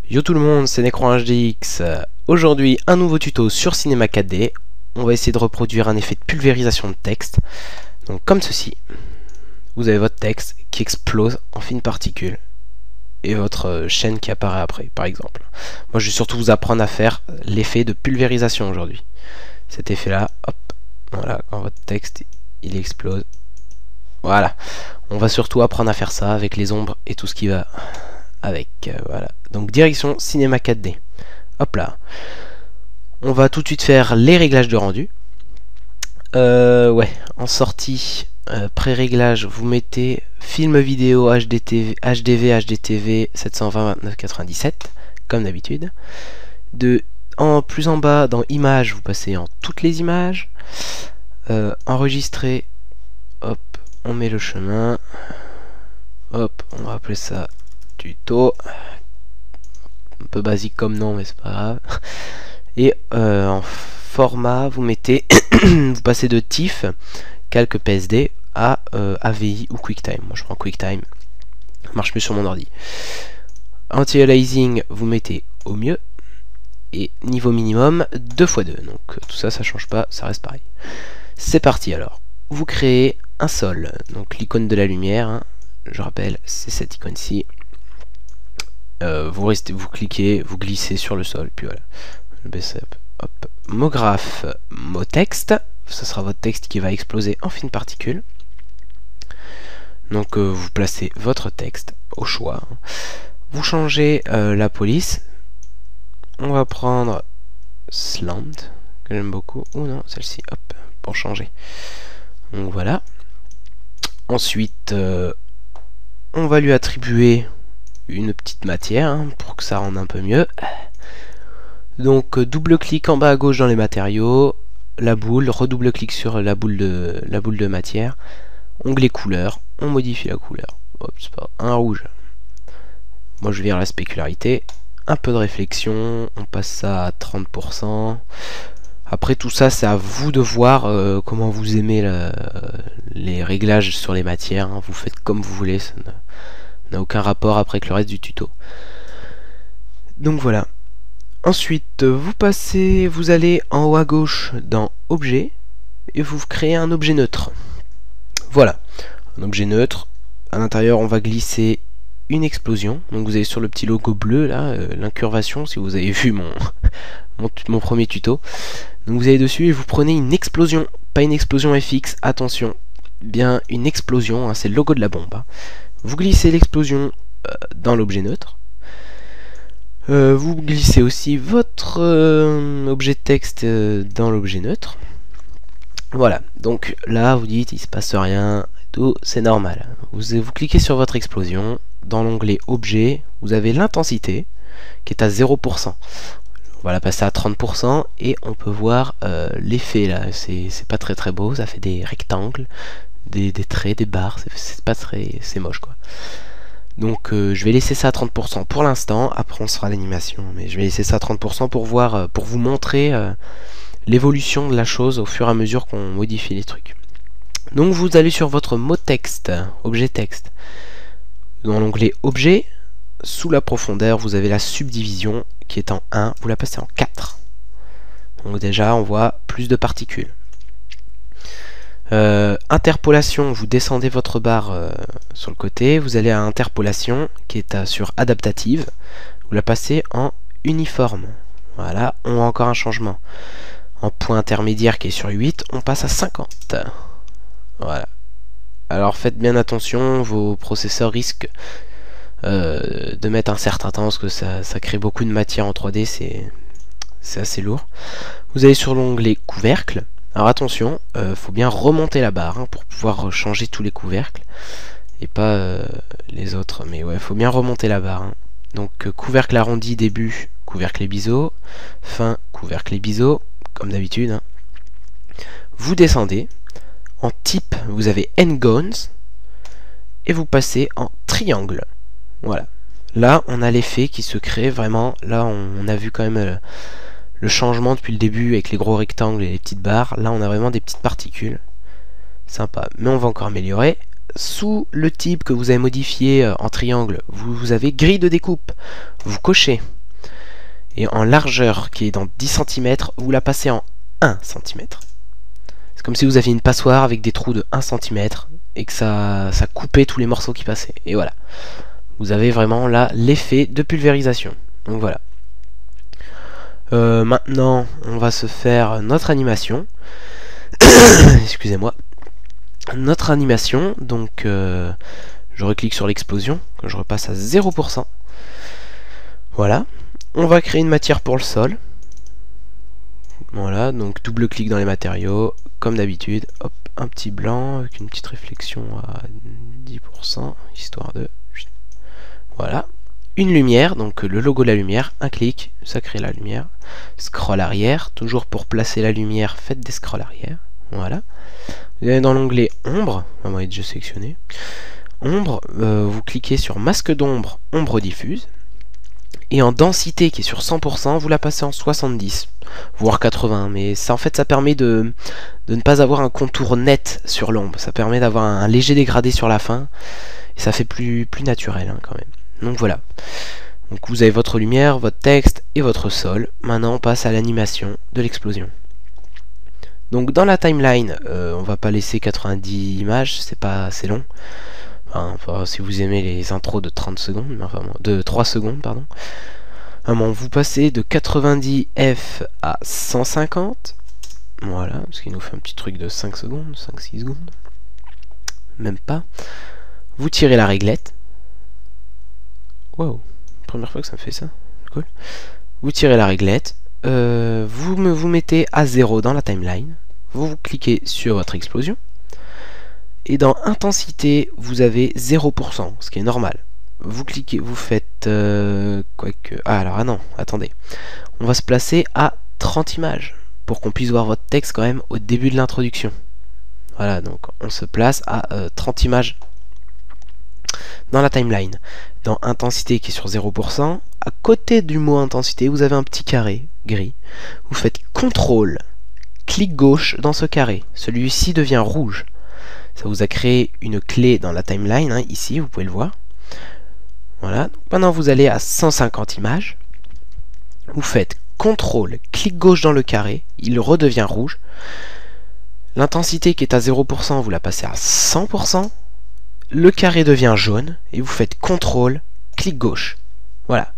Yo tout le monde, c'est NecronHDX. Aujourd'hui, un nouveau tuto sur Cinema 4D. On va essayer de reproduire un effet de pulvérisation de texte. Donc comme ceci, vous avez votre texte qui explose en fines particules et votre chaîne qui apparaît après, par exemple. Moi, je vais surtout vous apprendre à faire l'effet de pulvérisation aujourd'hui. Cet effet-là, hop, voilà, quand votre texte il explose. Voilà, on va surtout apprendre à faire ça avec les ombres et tout ce qui va avec. Voilà, donc direction Cinema 4D. Hop là. On va tout de suite faire les réglages de rendu. Ouais, en sortie, pré-réglage, vous mettez film vidéo HDTV, HDV 720-29-97, comme d'habitude. Plus en bas, dans images, vous passez en toutes les images. Enregistrer, hop, on met le chemin. Hop, on va appeler ça tuto. Un peu basique comme nom, mais c'est pas grave. Et en format, vous mettez, vous passez de TIFF, calque PSD, à AVI ou QuickTime. Moi je prends QuickTime, marche mieux sur mon ordi. Anti-aliasing, vous mettez au mieux. Et niveau minimum, 2x2. Donc tout ça, ça change pas, ça reste pareil. C'est parti alors. Vous créez un sol, donc l'icône de la lumière, hein, je rappelle, c'est cette icône-ci. Vous cliquez, vous glissez sur le sol, puis voilà. Hop. Mot graphe, mot texte, ce sera votre texte qui va exploser en fines particules. Donc vous placez votre texte au choix. Vous changez la police. On va prendre slant, que j'aime beaucoup, ou non, celle-ci, hop, pour changer. Donc voilà. Ensuite, on va lui attribuer une petite matière, hein, pour que ça rende un peu mieux. Donc double-clic en bas à gauche dans les matériaux, la boule, redouble-clic sur la boule de matière, onglet couleur, on modifie la couleur. Hop, c'est pas un rouge. Moi je vire la spécularité, un peu de réflexion, on passe ça à 30%. Après tout ça, c'est à vous de voir comment vous aimez les réglages sur les matières, hein. Vous faites comme vous voulez, ça n'a aucun rapport après avec le reste du tuto. Donc voilà. Ensuite, vous allez en haut à gauche dans Objet et vous créez un objet neutre. Voilà, un objet neutre. À l'intérieur, on va glisser une explosion. Donc vous avez sur le petit logo bleu là, l'incurvation, si vous avez vu mon premier tuto. Donc vous allez dessus et vous prenez une explosion, pas une explosion FX, attention, bien une explosion, hein, c'est le logo de la bombe. Hein. Vous glissez l'explosion dans l'objet neutre. Vous glissez aussi votre objet de texte dans l'objet neutre. Voilà, donc là vous dites il se passe rien, tout c'est normal. Vous cliquez sur votre explosion, dans l'onglet objet, vous avez l'intensité qui est à 0%. On va la passer à 30% et on peut voir l'effet là, c'est pas très beau, ça fait des rectangles, des traits, des barres, c'est pas très, c'est moche quoi. Donc je vais laisser ça à 30% pour l'instant, après on fera l'animation, mais je vais laisser ça à 30% pour voir, pour vous montrer l'évolution de la chose au fur et à mesure qu'on modifie les trucs. Donc vous allez sur votre mot texte, objet texte, dans l'onglet objet, sous la profondeur vous avez la subdivision qui est en 1, vous la passez en 4. Donc déjà on voit plus de particules. Interpolation, vous descendez votre barre sur le côté, vous allez à interpolation qui est sur adaptative, vous la passez en uniforme. Voilà, on a encore un changement. En point intermédiaire qui est sur 8, on passe à 50. Voilà. Alors faites bien attention, vos processeurs risquent de mettre un certain temps parce que ça crée beaucoup de matière en 3D, c'est assez lourd. Vous allez sur l'onglet couvercle. Alors attention, faut bien remonter la barre hein, pour pouvoir changer tous les couvercles et pas les autres. Mais ouais, faut bien remonter la barre. Hein. Donc couvercle arrondi début, couvercle et biseau, fin, couvercle et biseau, comme d'habitude. Hein. Vous descendez. En type, vous avez N-Gones et vous passez en triangle. Voilà. Là, on a l'effet qui se crée vraiment. Là, on a vu quand même le changement depuis le début avec les gros rectangles et les petites barres. Là, on a vraiment des petites particules. Sympa. Mais on va encore améliorer. Sous le type que vous avez modifié en triangle, vous avez grille de découpe. Vous cochez. Et en largeur qui est dans 10 cm, vous la passez en 1 cm. C'est comme si vous aviez une passoire avec des trous de 1 cm et que ça coupait tous les morceaux qui passaient. Et voilà. Vous avez vraiment là l'effet de pulvérisation. Donc voilà. Maintenant, on va se faire notre animation. Excusez-moi. Notre animation, donc je reclique sur l'explosion, je repasse à 0%. Voilà. On va créer une matière pour le sol. Voilà, donc double clic dans les matériaux, comme d'habitude. Hop, un petit blanc avec une petite réflexion à 10%, histoire de... Voilà. Une lumière, donc le logo de la lumière, un clic, ça crée la lumière. Scroll arrière, toujours pour placer la lumière, faites des scrolls arrière. Voilà. Vous allez dans l'onglet ombre, on va être déjà sélectionné. Ombre, vous cliquez sur masque d'ombre, ombre diffuse. Et en densité qui est sur 100%, vous la passez en 70, voire 80. Mais ça, en fait, ça permet de ne pas avoir un contour net sur l'ombre. Ça permet d'avoir un léger dégradé sur la fin. Et ça fait plus naturel hein, quand même. Donc voilà. Donc vous avez votre lumière, votre texte et votre sol. Maintenant, on passe à l'animation de l'explosion. Donc dans la timeline, on va pas laisser 90 images, c'est pas assez long. Enfin, si vous aimez les intros de 30 secondes, mais enfin, de 3 secondes, pardon. Vous passez de 90 F à 150. Voilà, parce qu'il nous fait un petit truc de 5 secondes, 5-6 secondes. Même pas. Vous tirez la réglette. Wow, première fois que ça me fait ça. Cool. Vous tirez la réglette. Vous mettez à 0 dans la timeline. Vous cliquez sur votre explosion. Et dans intensité, vous avez 0%, ce qui est normal. Vous cliquez, vous faites... ah non, attendez. On va se placer à 30 images, pour qu'on puisse voir votre texte quand même au début de l'introduction. Voilà, donc on se place à 30 images dans la timeline. Dans intensité qui est sur 0%, à côté du mot intensité, vous avez un petit carré gris. Vous faites CTRL, clic gauche dans ce carré. Celui-ci devient rouge. Ça vous a créé une clé dans la timeline, hein, ici, vous pouvez le voir. Voilà. Maintenant, vous allez à 150 images. Vous faites CTRL, clic gauche dans le carré. Il redevient rouge. L'intensité qui est à 0%, vous la passez à 100%. Le carré devient jaune. Et vous faites CTRL, clic gauche. Voilà.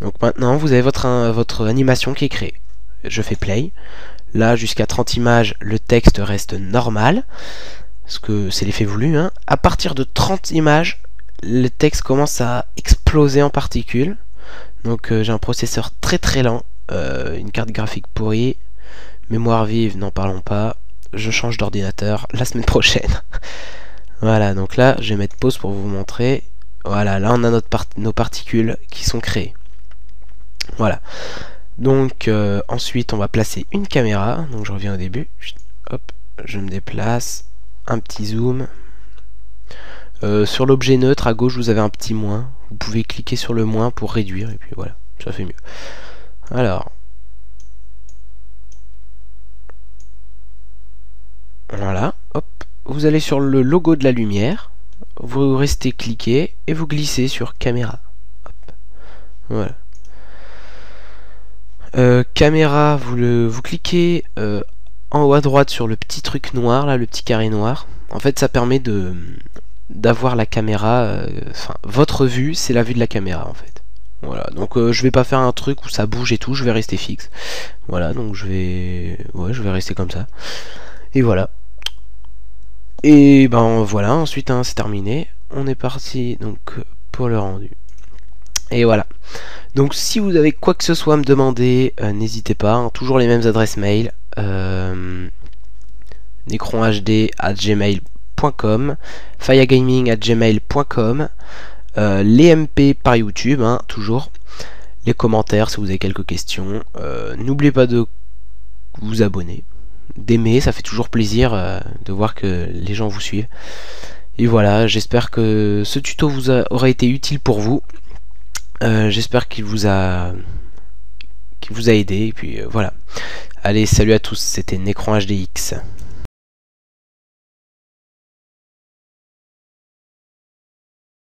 Donc maintenant, vous avez votre animation qui est créée. Je fais play. Là, jusqu'à 30 images, le texte reste normal. Parce que c'est l'effet voulu. Hein. À partir de 30 images, le texte commence à exploser en particules. Donc j'ai un processeur très lent. Une carte graphique pourrie. Mémoire vive, n'en parlons pas. Je change d'ordinateur la semaine prochaine. Voilà, donc là, je vais mettre pause pour vous montrer. Voilà, là on a nos particules qui sont créées. Voilà. Donc ensuite on va placer une caméra. Donc je reviens au début. Hop, je me déplace. Un petit zoom. Sur l'objet neutre à gauche vous avez un petit moins. Vous pouvez cliquer sur le moins pour réduire. Et puis voilà, ça fait mieux. Alors. Voilà, hop. Vous allez sur le logo de la lumière. Vous restez cliqué et vous glissez sur caméra. Hop. Voilà. Caméra, vous cliquez en haut à droite sur le petit truc noir, là, le petit carré noir. En fait, ça permet d'avoir la caméra, votre vue, c'est la vue de la caméra, en fait. Voilà, donc je vais pas faire un truc où ça bouge et tout, je vais rester fixe. Voilà, donc je vais rester comme ça. Et voilà. Et ben voilà, ensuite hein, c'est terminé. On est parti donc pour le rendu. Et voilà. Donc si vous avez quoi que ce soit à me demander, n'hésitez pas, hein, toujours les mêmes adresses mail. necronhd@gmail.com, fayagaming@gmail.com, les MP par YouTube, hein, toujours. Les commentaires si vous avez quelques questions. N'oubliez pas de vous abonner, d'aimer, ça fait toujours plaisir de voir que les gens vous suivent. Et voilà, j'espère que ce tuto aura été utile pour vous. J'espère qu'il vous a aidé. Et puis voilà. Allez, salut à tous, c'était NecronHDX.